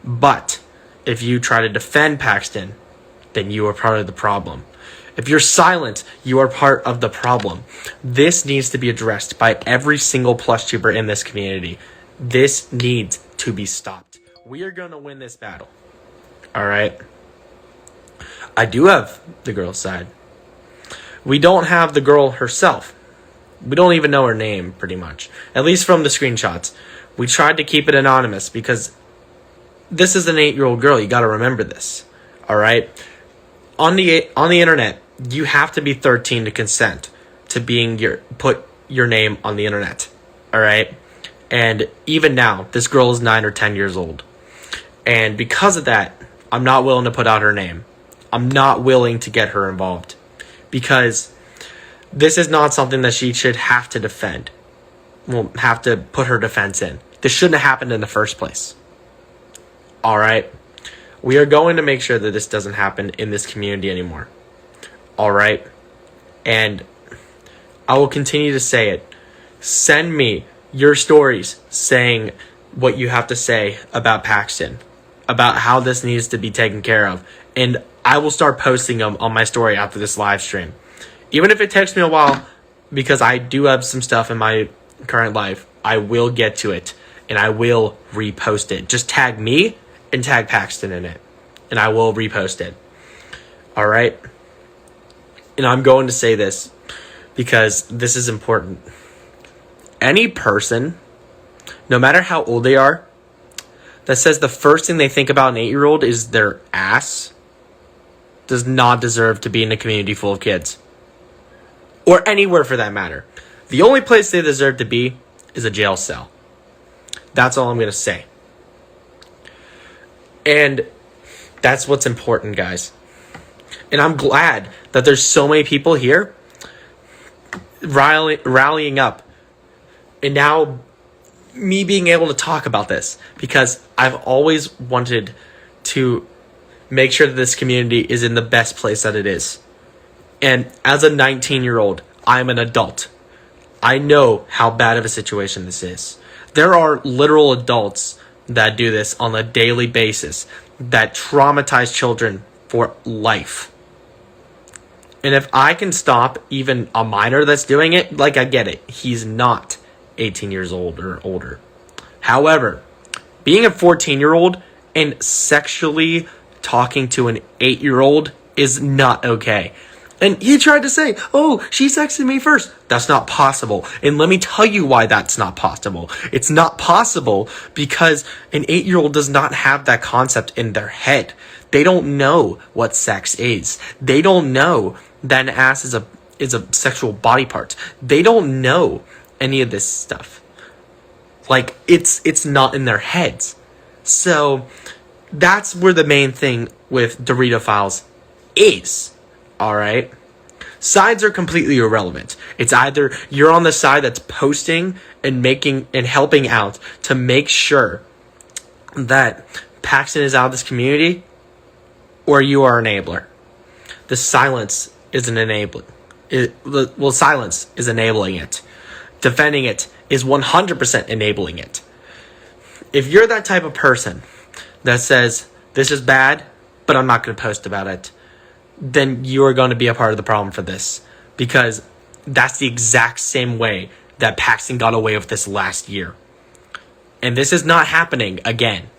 But if you try to defend Paxton, then you are part of the problem. If you're silent, you are part of the problem. This needs to be addressed by every single plush tuber in this community. This needs to be stopped. We are going to win this battle. All right? I do have the girl's side. We don't have the girl herself. We don't even know her name, pretty much. At least from the screenshots. We tried to keep it anonymous because this is an 8-year-old girl. You got to remember this. All right? On the internet, you have to be 13 to consent to put your name on the internet. All right? And even now, this girl is 9 or 10 years old. And because of that, I'm not willing to put out her name. I'm not willing to get her involved. Because this is not something that she should have to defend. Well, have to put her defense in. This shouldn't have happened in the first place. All right? We are going to make sure that this doesn't happen in this community anymore. All right? And I will continue to say it. Send me your stories saying what you have to say about Paxton, about how this needs to be taken care of. And I will start posting them on my story after this live stream. Even if it takes me a while, because I do have some stuff in my current life, I will get to it. And I will repost it. Just tag me and tag Paxton in it. And I will repost it. All right? And I'm going to say this because this is important. Any person, no matter how old they are, that says the first thing they think about an 8-year-old is their ass does not deserve to be in a community full of kids. Or anywhere for that matter. The only place they deserve to be is a jail cell. That's all I'm going to say. And that's what's important, guys. And I'm glad that there's so many people here rallying up. And now me being able to talk about this. Because I've always wanted to make sure that this community is in the best place that it is. And as a 19-year-old, I'm an adult. I know how bad of a situation this is. There are literal adults that do this on a daily basis that traumatize children for life. And if I can stop even a minor that's doing it, like, I get it. He's not 18 years old or older. However, being a 14-year-old and sexually talking to an 8-year-old is not okay. And he tried to say, oh, she texted me first. That's not possible. And let me tell you why that's not possible. It's not possible because an 8-year-old does not have that concept in their head. They don't know what sex is. They don't know that an ass is a sexual body part. They don't know any of this stuff. Like, it's not in their heads. So that's where the main thing with Dorito Files is. All right? Sides are completely irrelevant. It's either you're on the side that's posting and making and helping out to make sure that Paxton is out of this community, or you are an enabler. The silence is an enabler. Silence is enabling it. Defending it is 100% enabling it. If you're that type of person that says, this is bad, but I'm not going to post about it, then you are going to be a part of the problem for this. Because that's the exact same way that Paxton got away with this last year. And this is not happening again.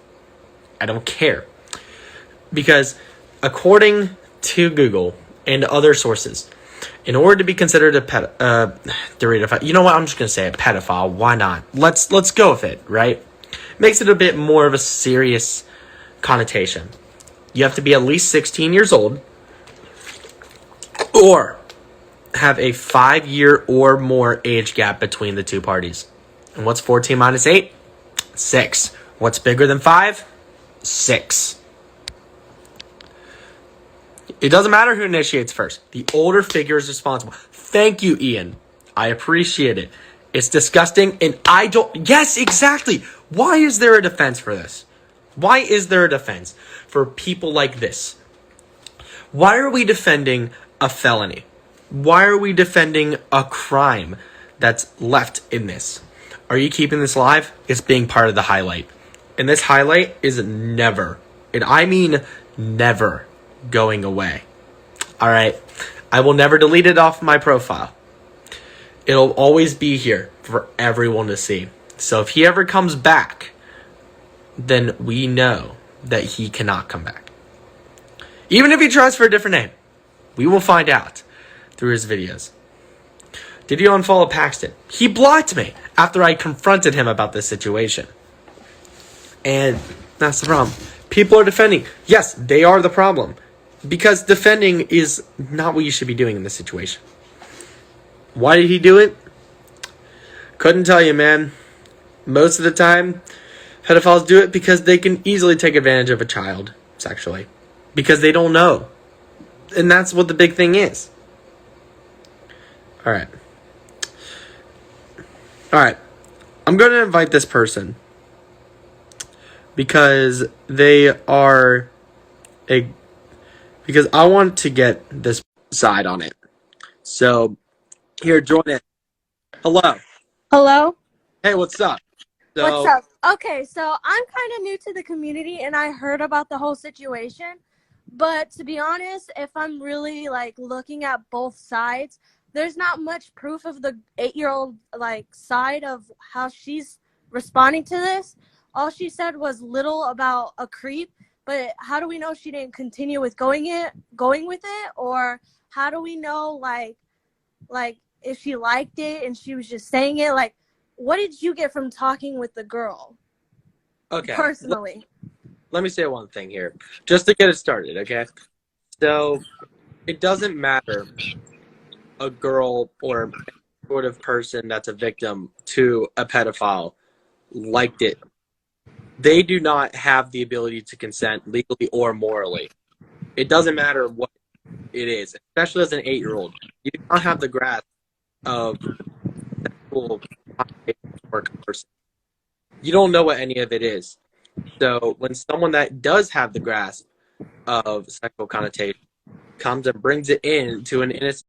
I don't care. Because according to Google and other sources, in order to be considered a pedophile, you know what? I'm just going to say a pedophile. Why not? Let's go with it, right? Makes it a bit more of a serious connotation. You have to be at least 16 years old or have a 5-year or more age gap between the two parties. And what's 14 minus 8? 6. What's bigger than 5? 6. It doesn't matter who initiates first. The older figure is responsible. Thank you, Ian. I appreciate it. It's disgusting, and I don't... Yes, exactly. Why is there a defense for this? Why is there a defense for people like this? Why are we defending a felony? Why are we defending a crime that's left in this? Are you keeping this live? It's being part of the highlight. And this highlight is never, and I mean never, going away. Alright? I will never delete it off my profile. It'll always be here for everyone to see. So if he ever comes back, then we know that he cannot come back. Even if he tries for a different name, we will find out through his videos. Did you unfollow Paxton? He blocked me after I confronted him about this situation. And that's the problem. People are defending. Yes, they are the problem. Because defending is not what you should be doing in this situation. Why did he do it? Couldn't tell you, man. Most of the time, pedophiles do it because they can easily take advantage of a child sexually. Because they don't know. And that's what the big thing is. Alright. Alright. I'm going to invite this person. Because they are because I want to get this side on it. So, here, join it. Hello. Hello? Hey, what's up? What's up? Okay, so I'm kind of new to the community and I heard about the whole situation. But to be honest, if I'm really like looking at both sides, there's not much proof of the 8-year-old like side of how she's responding to this. All she said was little about a creep, but how do we know she didn't continue with going with it? Or how do we know like if she liked it and she was just saying it? Like, what did you get from talking with the girl? Okay. Personally. Let me say one thing here, just to get it started, okay? So, it doesn't matter a girl or any sort of person that's a victim to a pedophile liked it. They do not have the ability to consent legally or morally. It doesn't matter what it is, especially as an 8-year-old. You do not have the grasp of sexual or person. You don't know what any of it is. So when someone that does have the grasp of sexual connotation comes and brings it in to an innocent,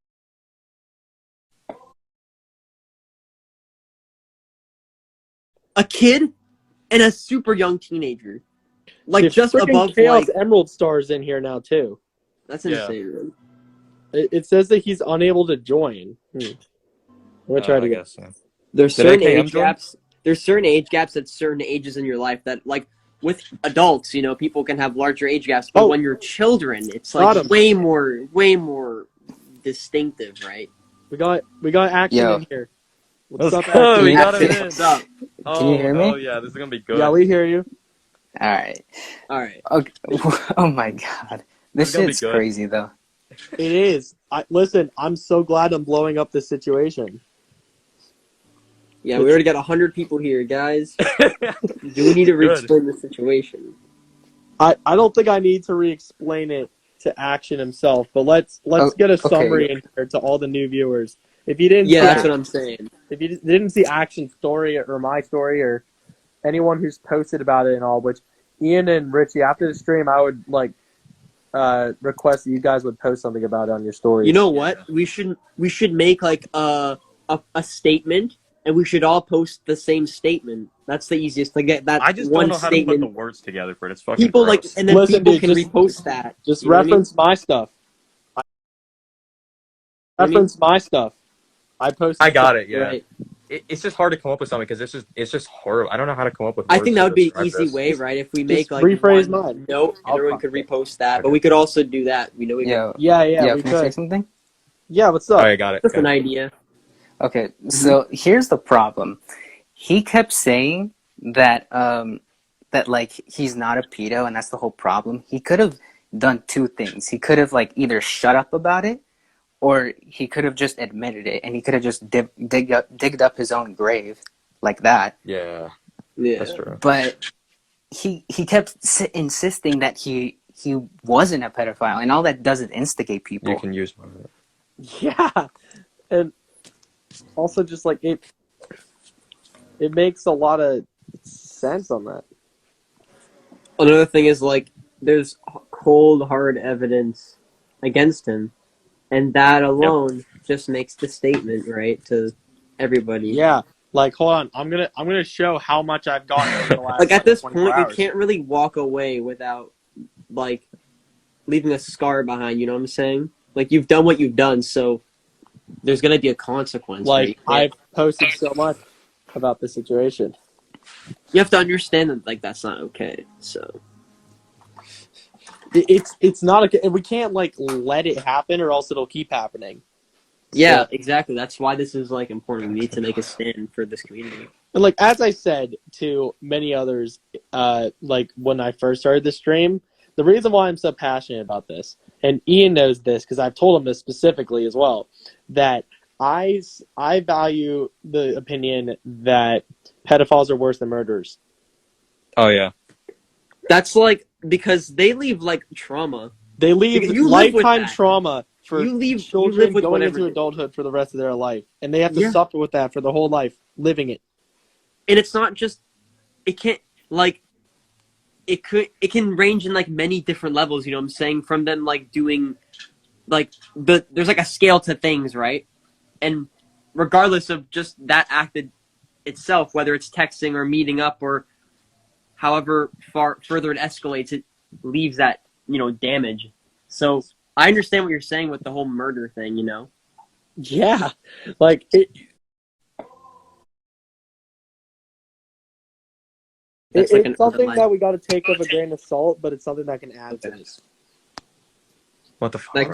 a kid and a super young teenager, like there's just freaking above Chaos like Emerald Stars in here now too. that's insane. It says that he's unable to join. I'm gonna try to guess so. There's Did certain AKM age join? gaps. There's certain age gaps at certain ages in your life that, like, with adults, you know, people can have larger age gaps, but when you're children, it's like way more distinctive, right? We got Action in here. What's up, Oh, Action? we got him in. What's up? Can you hear me? Oh yeah, this is gonna be good. Yeah, we hear you. All right. Okay. Oh my god, this It's gonna be shit's good. crazy though. It is. Listen, I'm so glad I'm blowing up this situation. Yeah, we already got 100 people here, guys. Do we need to re-explain the situation? I don't think I need to re-explain it to Action himself, but let's get a summary in here to all the new viewers. If you didn't, that's what I'm saying. If you didn't see Action's story or my story or anyone who's posted about it and all, which Ian and Richie, after the stream, I would request that you guys would post something about it on your stories. You know what? We should make like a statement, and we should all post the same statement. That's the easiest to get that. I just one don't know how statement. to put the words together for it. It's fucking People gross. like, and then Listen, people dude, can repost that. Just You know what I mean? reference my stuff. Reference my stuff. I posted. I got it. Yeah. Right. It's just hard to come up with something because it's just horrible. I don't know how to come up with. I words think to that would be an describe easy this. way, right? If we Just make like rephrase one mine. note, and everyone could repost that. But we could also do that. We know we Yeah. Yeah, we Can I say could. something? Yeah, what's up? Oh, I got it. Just an idea. Okay, so here's the problem. He kept saying that that like he's not a pedo, and that's the whole problem. He could have done two things. He could have like either shut up about it, or he could have just admitted it, and he could have just digged up his own grave like that. Yeah, Yeah. that's true. But he kept insisting that he wasn't a pedophile, and all that does is instigate people. You can use one of it. Yeah, and also just like it makes a lot of sense on that. Another thing is like there's cold hard evidence against him, and that alone just makes the statement right to everybody. Yeah, Like, hold on, I'm gonna show how much I've gotten over the last. Like at this 24 point, you hours. can't really walk away without like leaving a scar behind. You know what I'm saying? Like you've done what you've done, so there's gonna be a consequence. Like right? I've posted so much about the situation. You have to understand that like that's not okay. So It's not okay. We can't like let it happen, or else it'll keep happening. yeah, So, exactly. That's why this is like important. We need to make a stand for this community. and like as I said to many others, like when I first started the stream, the reason why I'm so passionate about this, and Ian knows this because I've told him this specifically as well, that I value the opinion that pedophiles are worse than murderers. Oh yeah. That's like because they leave like trauma. They leave You live with lifetime that. trauma for You live children with going whatever into it is. adulthood for the rest of their life, and they have to Yeah. suffer with that for their whole life, living it. And it's not just it can't like it can range in like many different levels, you know what I'm saying? From them like doing like there's like a scale to things, right? And regardless of just that act itself, whether it's texting or meeting up or however far further it escalates, it leaves that, damage. So I understand what you're saying with the whole murder thing, Yeah, like it. That's It's like an something underlying- that we got to take with a grain of salt, but it's something that can add to this. What the fuck? That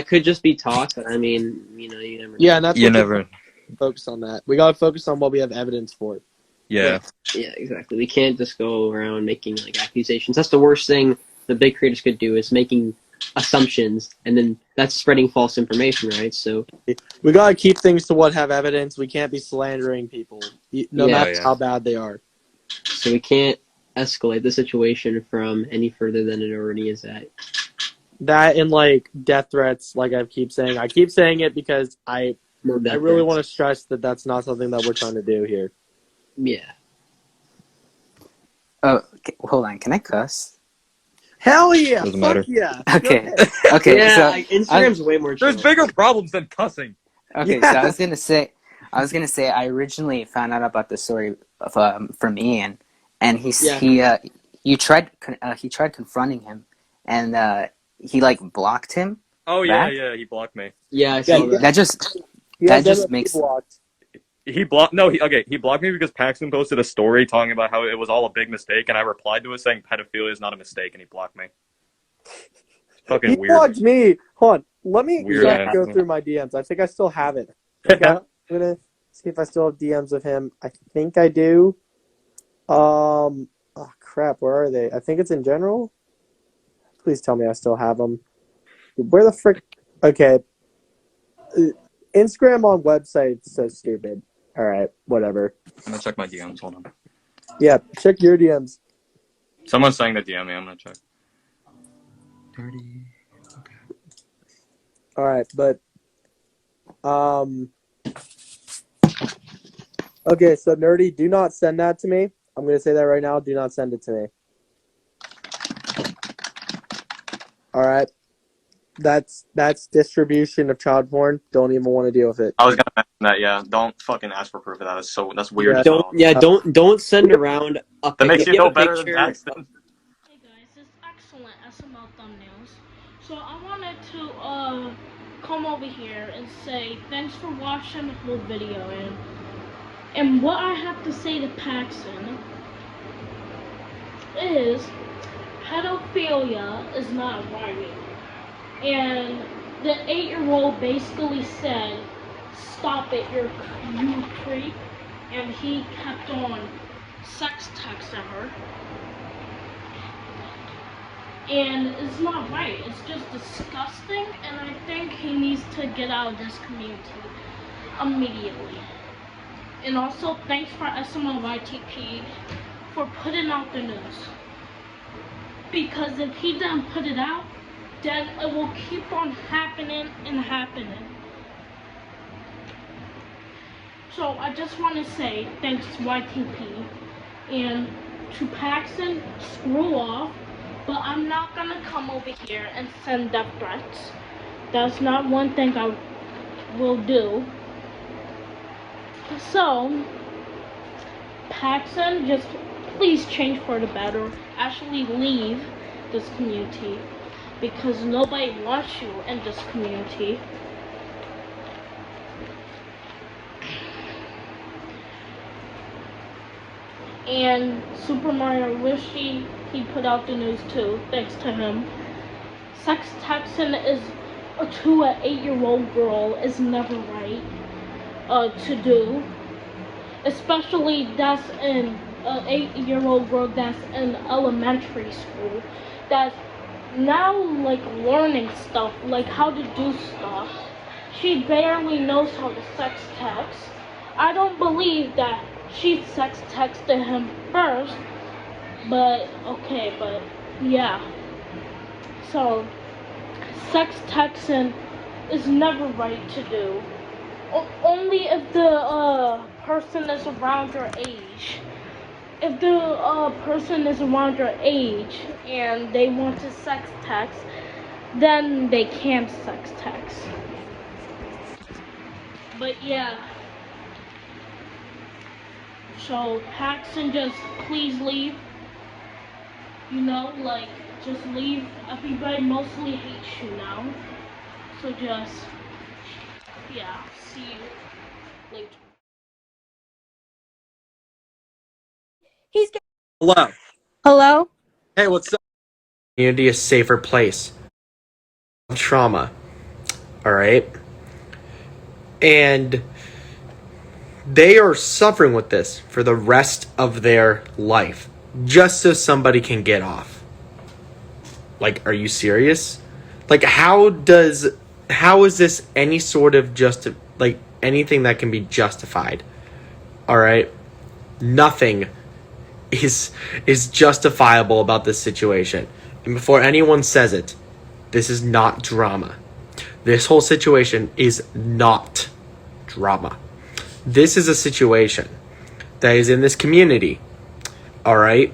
could just be talk. I mean, you never know. Yeah, and that's You what never. we focus on that. We got to focus on what we have evidence for. Yeah. Yeah, exactly. We can't just go around making like accusations. That's the worst thing the big creators could do is making assumptions, and then that's spreading false information, right? So We got to keep things to what have evidence. We can't be slandering people, no Yeah. matter how bad they are. we can't escalate the situation from any further than it already is at. That and like death threats, like I keep saying it because I really want to stress that that's not something that we're trying to do here. Yeah. Oh, hold on. Can I cuss? Hell yeah! Doesn't Fuck matter. yeah! Okay. Okay. Yeah, so like, Instagram's way more chill. There's bigger problems than cussing. Okay, Yeah. so I was gonna say I originally found out about the story from Ian, and he tried confronting him, and he like blocked him. Oh yeah, Back? yeah. He blocked me. Yeah, I saw Yeah, that. That just He That has just MLP makes- blocked. He blocked. No, he blocked me because Paxton posted a story talking about how it was all a big mistake, and I replied to it saying pedophilia is not a mistake, and he blocked me. Fucking He weird. blocked me. Hold on. Let me Weird ass. go through my DMs. I think I still have it. Okay, I'm gonna see if I still have DMs of him. I think I do. Oh crap, where are they? I think it's in general. Please tell me I still have them. Where the frick? Okay. Instagram on website is so stupid. All right, whatever. I'm gonna check my DMs. Hold on. Yeah, check your DMs. Someone's saying to DM me. I'm gonna check. 30. Okay. All right, but okay, so Nerdy, do not send that to me. I'm gonna say that right now. Do not send it to me. All right, that's distribution of child porn. Don't even want to deal with it. I was gonna mention that. Yeah. Don't fucking ask for proof of that. That's weird. Yeah. as hell. Don't send around a That makes if you have feel a better than picture- Paxton. Hey guys, it's excellent SML thumbnails. So I wanted to come over here and say thanks for watching the whole video, and what I have to say to Paxton is pedophilia is not right. And the 8-year-old basically said, "Stop it, you creep," and he kept on sex texting her. And it's not right. It's just disgusting, and I think he needs to get out of this community immediately. And also, thanks for SMLYTP for putting out the news. Because if he doesn't put it out, then it will keep on happening and happening. So I just want to say thanks YTP, and to Paxton, screw off. But I'm not gonna come over here and send death threats. That's not one thing I will do. So, Paxton, just please change for the better. Actually leave this community because nobody wants you in this community. And Super Mario wish he put out the news too, thanks to him. Sex texting to an 8-year-old girl is never right to do. Especially that's in an 8-year-old girl that's in elementary school. That's now like learning stuff, like how to do stuff. She barely knows how to sex text. I don't believe that she sex texted him first, but okay, but yeah. So, sex texting is never right to do. Only if the person is around your age. If the person is around your age and they want to sex text, then they can sex text. But yeah. So Paxton, just please leave. You know, like, just leave. Everybody mostly hates you now. So just, yeah, see you later. He's Hello. hello. Hey, what's up? Community a safer place. Trauma. All right. And they are suffering with this for the rest of their life, just so somebody can get off. Like, are you serious? Like, how is this any sort of like anything that can be justified? All right. Nothing is justifiable about this situation. And before anyone says it, this is not drama. This whole situation is not drama. This is a situation that is in this community. All right?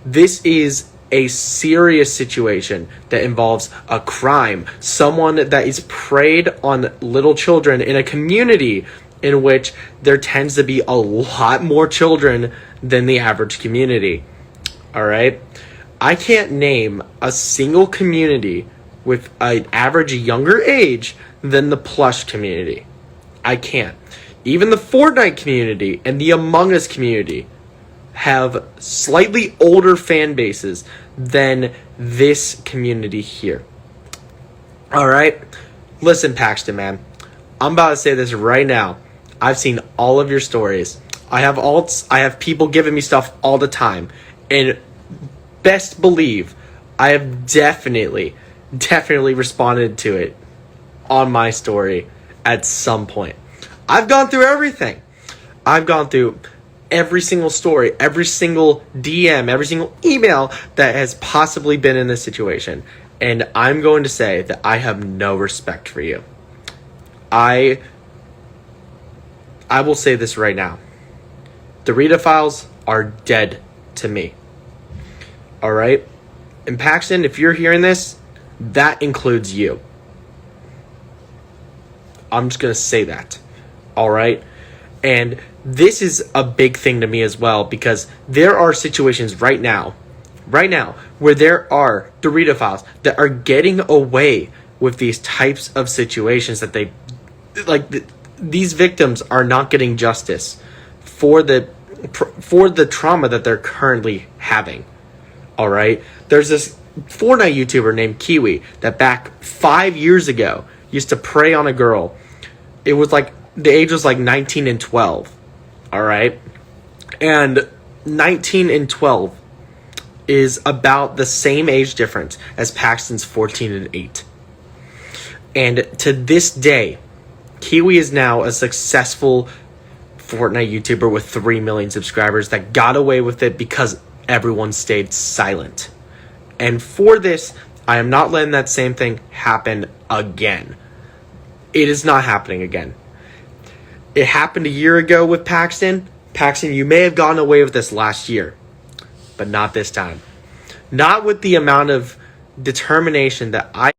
This is a serious situation that involves a crime. Someone that is preyed on little children in a community in which there tends to be a lot more children than the average community. All right? I can't name a single community with an average younger age than the plush community. I can't. Even the Fortnite community and the Among Us community have slightly older fan bases than this community here. All right? Listen, Paxton, man. I'm about to say this right now. I've seen all of your stories. I have alts. I have people giving me stuff all the time. And best believe I have definitely responded to it on my story at some point. I've gone through everything. I've gone through every single story, every single DM, every single email that has possibly been in this situation. And I'm going to say that I have no respect for you. I will say this right now. The Rita files are dead to me. All right? And Paxton, if you're hearing this, that includes you. I'm just going to say that. All right? And this is a big thing to me as well, because there are situations right now, where there are Dorito files that are getting away with these types of situations that they, these victims are not getting justice for the trauma that they're currently having. All right? There's this Fortnite YouTuber named Kiwi that back 5 years ago used to prey on a girl. It was like, the age was like 19 and 12. All right? And 19 and 12 is about the same age difference as Paxton's 14 and 8. And to this day, Kiwi is now a successful Fortnite YouTuber with 3 million subscribers that got away with it because everyone stayed silent. And for this, I am not letting that same thing happen again. It is not happening again. It happened a year ago with Paxton. Paxton, you may have gotten away with this last year, but not this time. Not with the amount of determination that I